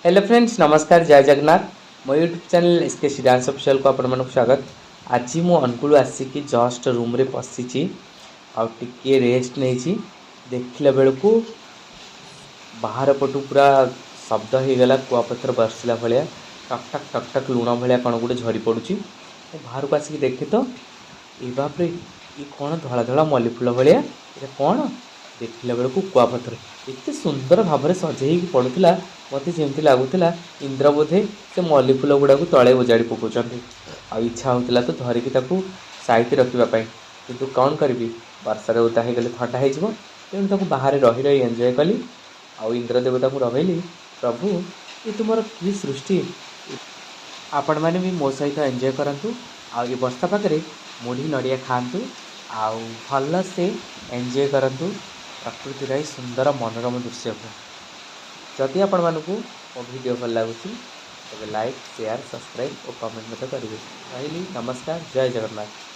Hello friends नमस्कार जय जगन्नाथ मो यूट्यूब चैनल एसकेसी डांस ऑफिशियल को आपण मानक स्वागत। आज मु अनुकूल आसिकी जस्ट रूम रे पशिची आ टिके रेस्ट नहीं देखला बेलू बाहर पटू पूरा शब्द हो गला कुआपथर बरसला भाया टक टक टक टक लुण भाया कौन गोटे झरी पड़ुची। बाहर को आसिक देखे तो ये बाप रे ये कौन धला धला मल्ली फूल भाया ये कौन देखला बेलू कुआपथर एत सुंदर भाव में सजे पड़ूला मत जमी लगुला इंद्र बोधे से मल्ली फूल गुड़ा तले उजाड़ी पकाउं आ इच्छा होता तो धरिकी साइट रखापी किंतु कौन करी वर्षार ओदा हो गले थंडा हो तेणु बाहर रही रही एंजॉय कली आउ इंद्र देवता को रही प्रभु ये तुम कि सृष्टि आपण मैंने भी मो सहित एंजॉय करूँ आ वर्षा पाखे मुढ़ी नड़िया खातु आउ भल से एंजॉय करूँ प्रकृतिर सुंदर मनोरम दृश्य को। जदि आपण मानक मो वीडियो भल लगुच तेज लाइक शेयर सब्सक्राइब और कमेंट मत करेंगे। रही नमस्कार जय जगन्नाथ।